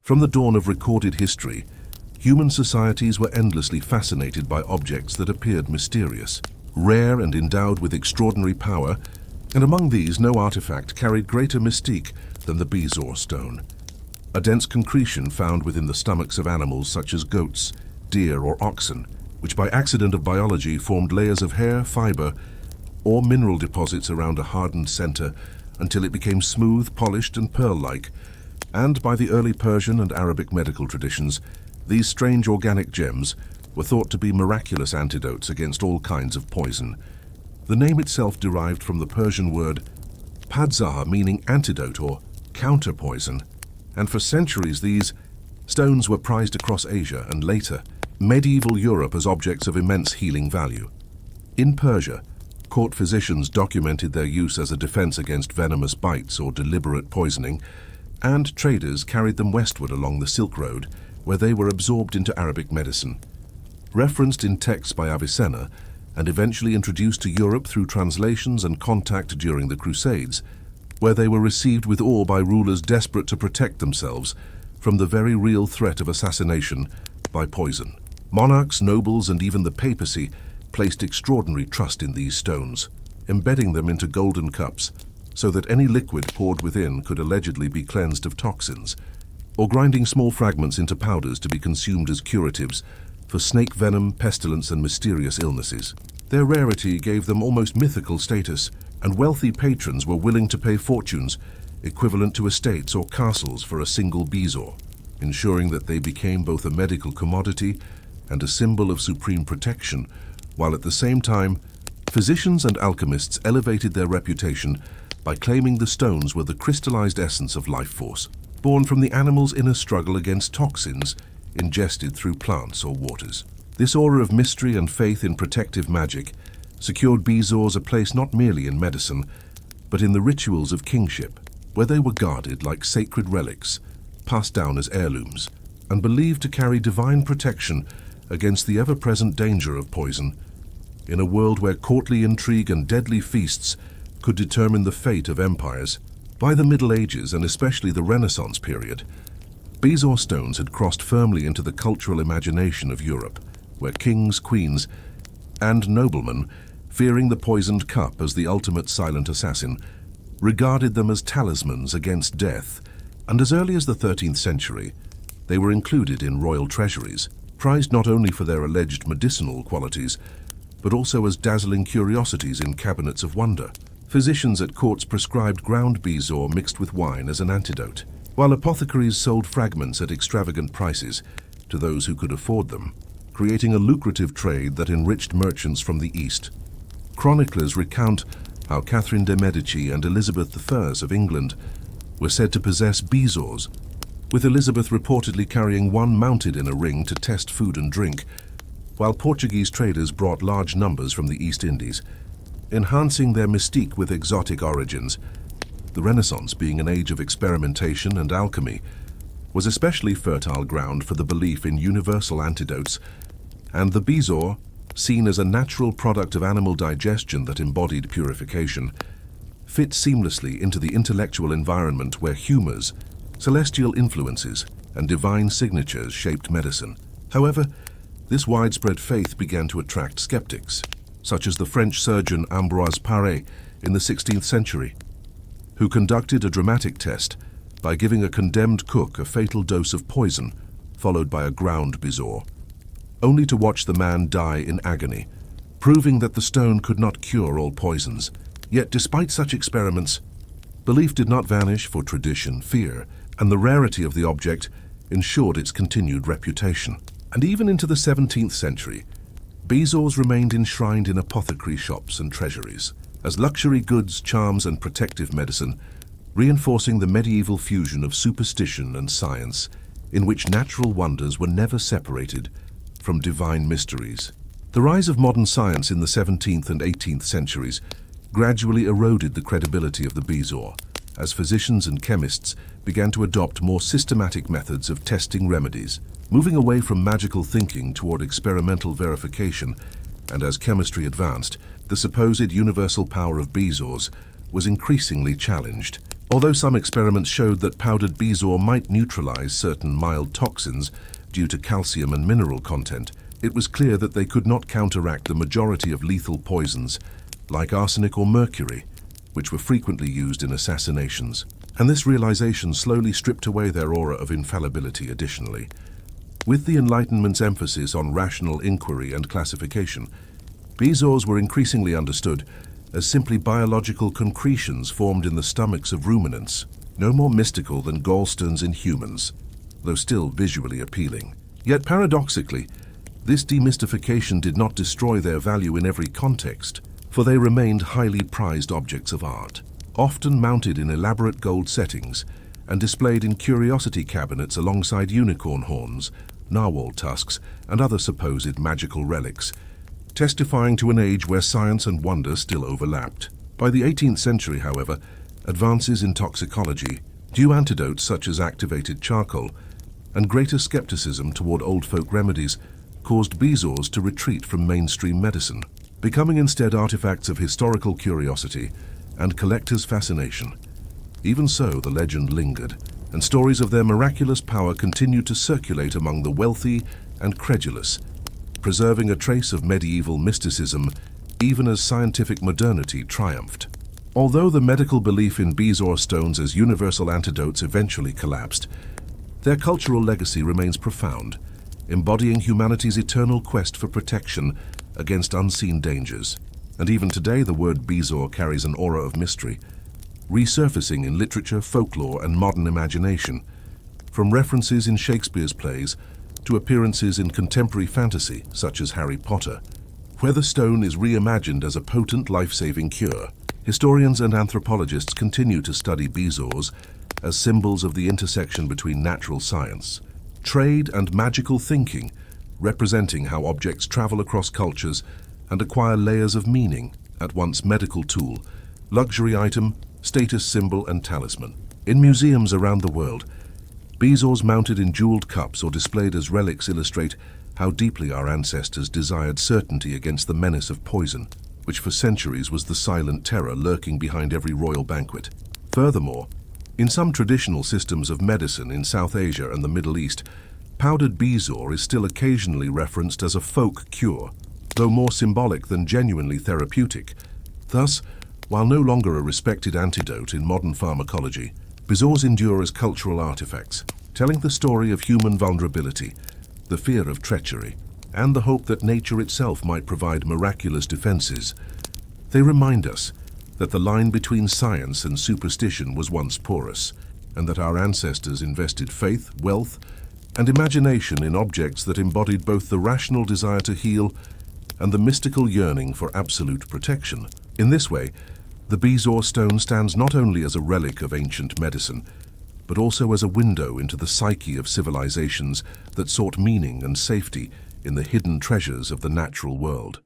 From the dawn of recorded history, human societies were endlessly fascinated by objects that appeared mysterious, rare and endowed with extraordinary power, and among these no artifact carried greater mystique than the bezoar stone, a dense concretion found within the stomachs of animals such as goats, deer or oxen, which by accident of biology formed layers of hair, fiber, or mineral deposits around a hardened center until it became smooth, polished and pearl-like. And by the early Persian and Arabic medical traditions, these strange organic gems were thought to be miraculous antidotes against all kinds of poison. The name itself derived from the Persian word bezoar, meaning antidote or counter-poison, and for centuries these stones were prized across Asia and later medieval Europe as objects of immense healing value. In Persia, court physicians documented their use as a defense against venomous bites or deliberate poisoning, and traders carried them westward along the Silk Road, where they were absorbed into Arabic medicine. Referenced in texts by Avicenna and eventually introduced to Europe through translations and contact during the Crusades, where they were received with awe by rulers desperate to protect themselves from the very real threat of assassination by poison. Monarchs, nobles, and even the papacy placed extraordinary trust in these stones, embedding them into golden cups so that any liquid poured within could allegedly be cleansed of toxins, or grinding small fragments into powders to be consumed as curatives for snake venom, pestilence, and mysterious illnesses. Their rarity gave them almost mythical status, and wealthy patrons were willing to pay fortunes equivalent to estates or castles for a single bezoar, ensuring that they became both a medical commodity and a symbol of supreme protection, while at the same time, physicians and alchemists elevated their reputation by claiming the stones were the crystallized essence of life force, born from the animal's inner struggle against toxins ingested through plants or waters. This aura of mystery and faith in protective magic secured bezoars a place not merely in medicine, but in the rituals of kingship, where they were guarded like sacred relics, passed down as heirlooms, and believed to carry divine protection against the ever-present danger of poison. In a world where courtly intrigue and deadly feasts could determine the fate of empires, by the Middle Ages and especially the Renaissance period, bezoar stones had crossed firmly into the cultural imagination of Europe, where kings, queens, and noblemen, fearing the poisoned cup as the ultimate silent assassin, regarded them as talismans against death, and as early as the 13th century, they were included in royal treasuries, prized not only for their alleged medicinal qualities, but also as dazzling curiosities in cabinets of wonder. Physicians at courts prescribed ground bezoar mixed with wine as an antidote, while apothecaries sold fragments at extravagant prices to those who could afford them, creating a lucrative trade that enriched merchants from the East. Chroniclers recount how Catherine de' Medici and Elizabeth I of England were said to possess bezoars, with Elizabeth reportedly carrying one mounted in a ring to test food and drink, while Portuguese traders brought large numbers from the East Indies, enhancing their mystique with exotic origins. The Renaissance, being an age of experimentation and alchemy, was especially fertile ground for the belief in universal antidotes, and the bezoar, seen as a natural product of animal digestion that embodied purification, fit seamlessly into the intellectual environment where humors, celestial influences, and divine signatures shaped medicine. However, this widespread faith began to attract skeptics, such as the French surgeon Ambroise Paré in the 16th century, who conducted a dramatic test by giving a condemned cook a fatal dose of poison, followed by a ground bezoar, only to watch the man die in agony, proving that the stone could not cure all poisons. Yet despite such experiments, belief did not vanish, for tradition, fear, and the rarity of the object ensured its continued reputation. And even into the 17th century, bezoars remained enshrined in apothecary shops and treasuries, as luxury goods, charms, and protective medicine, reinforcing the medieval fusion of superstition and science, in which natural wonders were never separated from divine mysteries. The rise of modern science in the 17th and 18th centuries gradually eroded the credibility of the bezoar, as physicians and chemists began to adopt more systematic methods of testing remedies, moving away from magical thinking toward experimental verification. And as chemistry advanced, the supposed universal power of bezoars was increasingly challenged. Although some experiments showed that powdered bezoar might neutralize certain mild toxins due to calcium and mineral content, it was clear that they could not counteract the majority of lethal poisons, like arsenic or mercury, which were frequently used in assassinations. And this realization slowly stripped away their aura of infallibility additionally. With the Enlightenment's emphasis on rational inquiry and classification, bezoars were increasingly understood as simply biological concretions formed in the stomachs of ruminants, no more mystical than gallstones in humans, though still visually appealing. Yet paradoxically, this demystification did not destroy their value in every context, for they remained highly prized objects of art, often mounted in elaborate gold settings and displayed in curiosity cabinets alongside unicorn horns, narwhal tusks, and other supposed magical relics, testifying to an age where science and wonder still overlapped. By the 18th century, however, advances in toxicology, new antidotes such as activated charcoal, and greater skepticism toward old folk remedies caused bezoars to retreat from mainstream medicine, becoming instead artifacts of historical curiosity and collectors' fascination. Even so, the legend lingered, and stories of their miraculous power continued to circulate among the wealthy and credulous, preserving a trace of medieval mysticism even as scientific modernity triumphed. Although the medical belief in bezoar stones as universal antidotes eventually collapsed, their cultural legacy remains profound, embodying humanity's eternal quest for protection against unseen dangers. And even today, the word bezoar carries an aura of mystery, resurfacing in literature, folklore, and modern imagination, from references in Shakespeare's plays to appearances in contemporary fantasy, such as Harry Potter, where the stone is reimagined as a potent life-saving cure. Historians and anthropologists continue to study bezoars as symbols of the intersection between natural science, trade, and magical thinking, representing how objects travel across cultures and acquire layers of meaning, at once medical tool, luxury item, status symbol, and talisman. In museums around the world, bezoars mounted in jeweled cups or displayed as relics illustrate how deeply our ancestors desired certainty against the menace of poison, which for centuries was the silent terror lurking behind every royal banquet. Furthermore, in some traditional systems of medicine in South Asia and the Middle East, powdered bezoar is still occasionally referenced as a folk cure, though more symbolic than genuinely therapeutic. Thus, while no longer a respected antidote in modern pharmacology, bezoars endure as cultural artifacts, telling the story of human vulnerability, the fear of treachery, and the hope that nature itself might provide miraculous defenses. They remind us that the line between science and superstition was once porous, and that our ancestors invested faith, wealth, and imagination in objects that embodied both the rational desire to heal and the mystical yearning for absolute protection. In this way, the bezoar stone stands not only as a relic of ancient medicine, but also as a window into the psyche of civilizations that sought meaning and safety in the hidden treasures of the natural world.